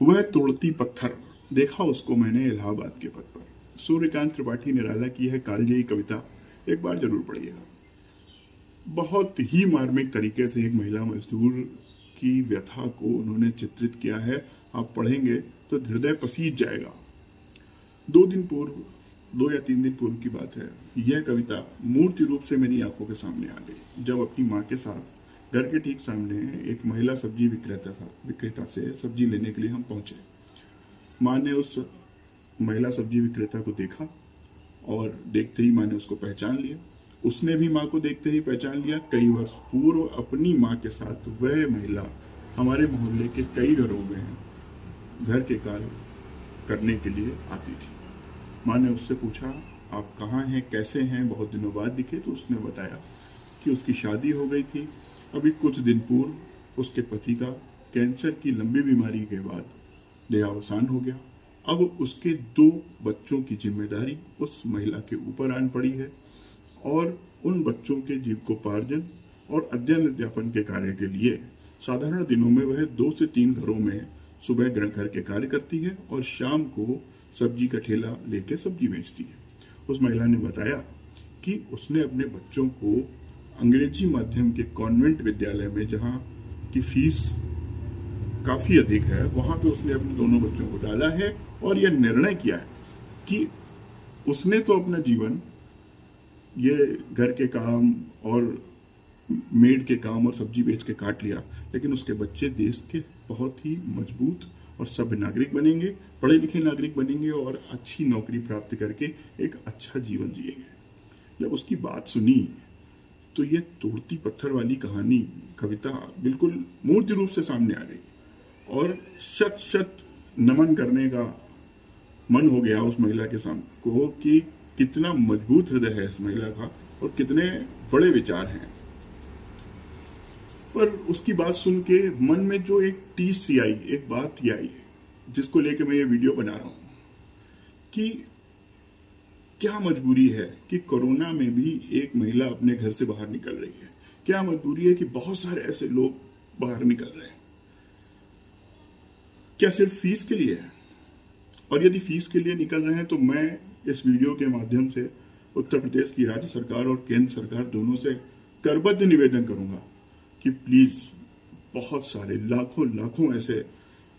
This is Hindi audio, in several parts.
वह तोड़ती पत्थर, देखा उसको मैंने इलाहाबाद के पथ पर। सूर्यकांत त्रिपाठी निराला की है कालजयी कविता, एक बार जरूर पढ़िएगा। बहुत ही मार्मिक तरीके से एक महिला मजदूर की व्यथा को उन्होंने चित्रित किया है। आप पढ़ेंगे तो हृदय पसीज जाएगा। 2 दिन पूर्व, 2 या 3 दिन पूर्व की बात है, यह कविता मूर्ति रूप से मेरी आंखों के सामने आ गई जब अपनी माँ के साथ घर के ठीक सामने एक महिला सब्जी विक्रेता से सब्जी लेने के लिए हम पहुंचे। माँ ने उस महिला सब्जी विक्रेता को देखा और देखते ही माँ ने उसको पहचान लिया। उसने भी माँ को देखते ही पहचान लिया। कई वर्ष पूर्व अपनी माँ के साथ वह महिला हमारे मोहल्ले के कई घरों में घर के कार्य करने के लिए आती थी। माँ ने उससे पूछा, आप कहाँ हैं, कैसे हैं, बहुत दिनों बाद दिखे। तो उसने बताया कि उसकी शादी हो गई थी, अभी कुछ दिन पूर्व उसके पति का कैंसर की लंबी बीमारी के बाद देहावसान हो गया। अब उसके 2 बच्चों की जिम्मेदारी उस महिला के ऊपर आन पड़ी है और उन बच्चों के जीविकोपार्जन और अध्ययन अध्यापन के कार्य के लिए साधारण दिनों में वह 2 से 3 घरों में सुबह घर के कार्य करती है और शाम को सब्जी का ठेला लेके सब्जी बेचती है। उस महिला ने बताया कि उसने अपने बच्चों को अंग्रेजी माध्यम के कॉन्वेंट विद्यालय में, जहाँ की फीस काफ़ी अधिक है, वहाँ पे उसने अपने दोनों बच्चों को डाला है और यह निर्णय किया है कि उसने तो अपना जीवन ये घर के काम और मेड के काम और सब्जी बेच के काट लिया, लेकिन उसके बच्चे देश के बहुत ही मजबूत और सभ्य नागरिक बनेंगे, पढ़े लिखे नागरिक बनेंगे और अच्छी नौकरी प्राप्त करके एक अच्छा जीवन जिएंगे। जब उसकी बात सुनी तो ये तोड़ती पत्थर वाली कहानी, कविता बिल्कुल मूर्ति रूप से सामने आ गई और शत शत नमन करने का मन हो गया उस महिला के सामने को कि कितना मजबूत हृदय है इस महिला का और कितने बड़े विचार हैं। पर उसकी बात सुन के मन में जो एक टीस सी आई, एक बात ही आई, जिसको लेके मैं ये वीडियो बना रहा हूं कि क्या मजबूरी है कि कोरोना में भी एक महिला अपने घर से बाहर निकल रही है। क्या मजबूरी है कि बहुत सारे ऐसे लोग बाहर निकल रहे हैं। क्या सिर्फ फीस के लिए है? और यदि फीस के लिए निकल रहे हैं तो मैं इस वीडियो के माध्यम से उत्तर प्रदेश की राज्य सरकार और केंद्र सरकार दोनों से करबद्ध निवेदन करूंगा कि प्लीज, बहुत सारे लाखों ऐसे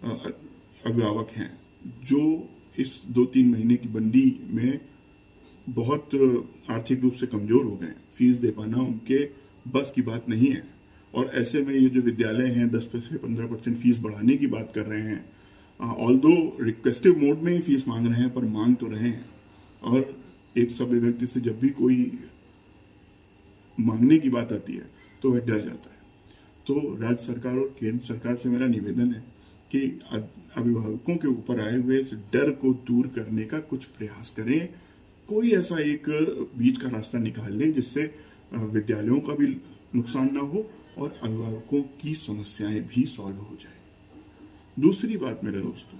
अभिभावक हैं जो इस 2-3 महीने की बंदी में बहुत आर्थिक रूप से कमजोर हो गए। फीस दे पाना उनके बस की बात नहीं है और ऐसे में ये जो विद्यालय हैं 10 से 15% फीस बढ़ाने की बात कर रहे हैं, ऑल्दो रिक्वेस्टिव मोड में ही फीस मांग रहे हैं, पर मांग तो रहे हैं। और एक सभ्य व्यक्ति से जब भी कोई मांगने की बात आती है तो वह डर जाता है। तो राज्य सरकार और केंद्र सरकार से मेरा निवेदन है कि अभिभावकों के ऊपर आए हुए इस डर को दूर करने का कुछ प्रयास करें। कोई ऐसा एक बीच का रास्ता निकाल लें जिससे विद्यालयों का भी नुकसान ना हो और अभिभावकों की समस्याएं भी सॉल्व हो जाए। दूसरी बात मेरे दोस्तों,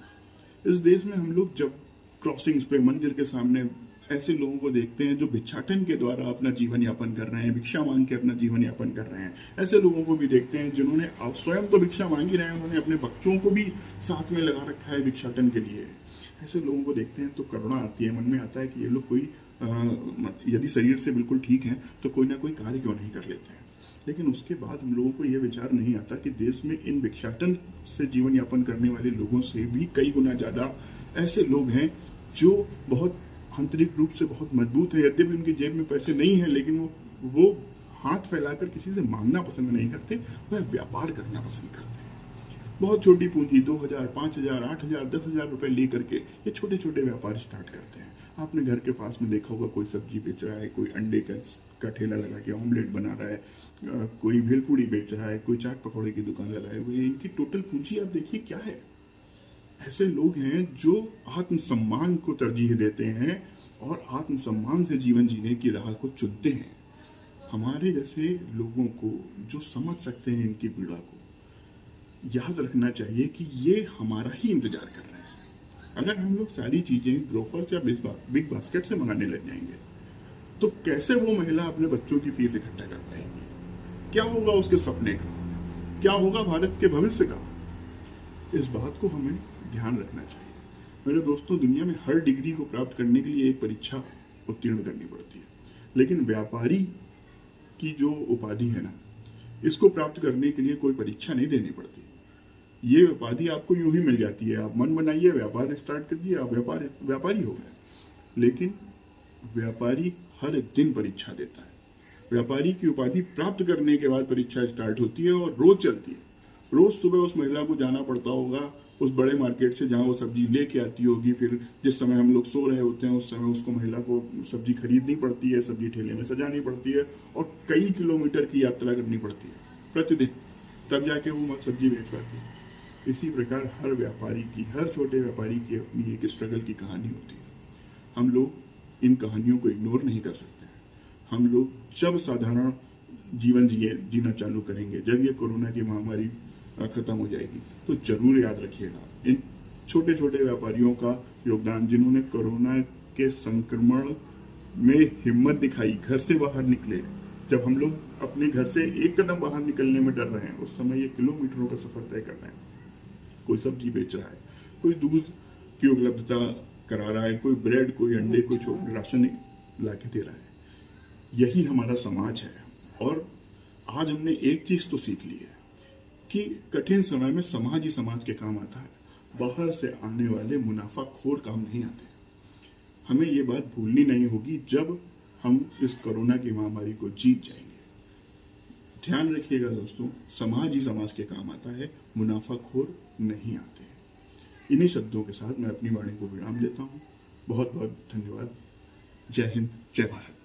इस देश में हम लोग जब क्रॉसिंग्स पे, मंदिर के सामने ऐसे लोगों को देखते हैं जो भिक्षाटन के द्वारा अपना जीवन यापन कर रहे हैं, भिक्षा मांग के अपना जीवन यापन कर रहे हैं। ऐसे लोगों को भी देखते हैं जिन्होंने स्वयं तो भिक्षा मांग ही रहे हैं, उन्होंने अपने बच्चों को भी साथ में लगा रखा है भिक्षाटन के लिए। ऐसे लोगों को देखते हैं तो करुणा आती है, मन में आता है कि ये लोग कोई यदि शरीर से बिल्कुल ठीक हैं तो कोई ना कोई कार्य क्यों नहीं कर लेते हैं। लेकिन उसके बाद हम लोगों को यह विचार नहीं आता कि देश में इन भिक्षाटन से जीवन यापन करने वाले लोगों से भी कई गुना ज़्यादा ऐसे लोग हैं जो बहुत आंतरिक रूप से बहुत मजबूत है। यद्यपि उनकी जेब में पैसे नहीं है, लेकिन वो हाथ फैलाकर किसी से मांगना पसंद नहीं करते, वह व्यापार करना पसंद करते हैं। बहुत छोटी पूंजी 2000, 5000, 8000, 10,000 रुपए लेकर के ये छोटे छोटे व्यापार स्टार्ट करते हैं। आपने घर के पास में देखा होगा, कोई सब्जी बेच रहा है, कोई अंडे का ठेला लगा के ऑमलेट बना रहा है, कोई भेलपूड़ी बेच रहा है, कोई चाट पकौड़े की दुकान लगाए हुए है। इनकी टोटल पूंजी आप देखिए क्या है। ऐसे लोग हैं जो आत्मसम्मान को तरजीह देते हैं और आत्मसम्मान से जीवन जीने की राह को चुनते हैं। हमारे जैसे लोगों को जो समझ सकते हैं इनकी पीड़ा को, याद रखना चाहिए कि ये हमारा ही इंतजार कर रहे हैं। अगर हम लोग सारी चीजें ग्रोफर्स या बिग बास्केट से मंगाने लग जाएंगे तो कैसे वो महिला अपने बच्चों की फीस इकट्ठा कर पाएंगी? क्या होगा उसके सपने का? क्या होगा भारत के भविष्य का? इस बात को हमें ध्यान रखना चाहिए। मेरे दोस्तों, दुनिया में हर डिग्री को प्राप्त करने के लिए एक परीक्षा उत्तीर्ण करनी पड़ती है, लेकिन व्यापारी की जो उपाधि है ना, इसको प्राप्त करने के लिए कोई परीक्षा नहीं देनी पड़ती। ये उपाधि आपको यूं ही मिल जाती है। आप मन बनाइए, व्यापार स्टार्ट कर दिए, आप व्यापारी हो गए। लेकिन व्यापारी हर दिन परीक्षा देता है। व्यापारी की उपाधि प्राप्त करने के बाद परीक्षा स्टार्ट होती है और रोज चलती है। रोज सुबह उस महिला को जाना पड़ता होगा उस बड़े मार्केट से जहाँ वो सब्जी लेके आती होगी। फिर जिस समय हम लोग सो रहे होते हैं उस समय उसको महिला को सब्जी खरीदनी पड़ती है, सब्जी ठेले में सजानी पड़ती है और कई किलोमीटर की यात्रा करनी पड़ती है प्रतिदिन, तब जाके वो सब्जी बेच पाती है। इसी प्रकार हर व्यापारी की, हर छोटे व्यापारी की अपनी एक स्ट्रगल की कहानी होती है। हम लोग इन कहानियों को इग्नोर नहीं कर सकते हैं। हम लोग जब साधारण जीवन जीना चालू करेंगे, जब ये कोरोना की महामारी खत्म हो जाएगी, तो जरूर याद रखिएगा इन छोटे छोटे व्यापारियों का योगदान, जिन्होंने कोरोना के संक्रमण में हिम्मत दिखाई, घर से बाहर निकले। जब हम लोग अपने घर से एक कदम बाहर निकलने में डर रहे हैं, उस समय ये किलोमीटरों का सफर तय कर रहे हैं। कोई सब्जी बेच रहा है, कोई दूध की उपलब्धता करा रहा है, कोई ब्रेड, कोई अंडे, कोई राशन ला के दे रहा है। यही हमारा समाज है। और आज हमने एक चीज तो सीख ली है कि कठिन समय में समाज ही समाज के काम आता है। बाहर से आने वाले मुनाफाखोर काम नहीं आते। हमें ये बात भूलनी नहीं होगी जब हम इस कोरोना की महामारी को जीत जाएंगे। ध्यान रखिएगा दोस्तों, समाज ही समाज के काम आता है, मुनाफाखोर नहीं आते। इन्हीं शब्दों के साथ मैं अपनी वाणी को विराम देता हूँ। बहुत बहुत धन्यवाद। जय हिंद, जय भारत।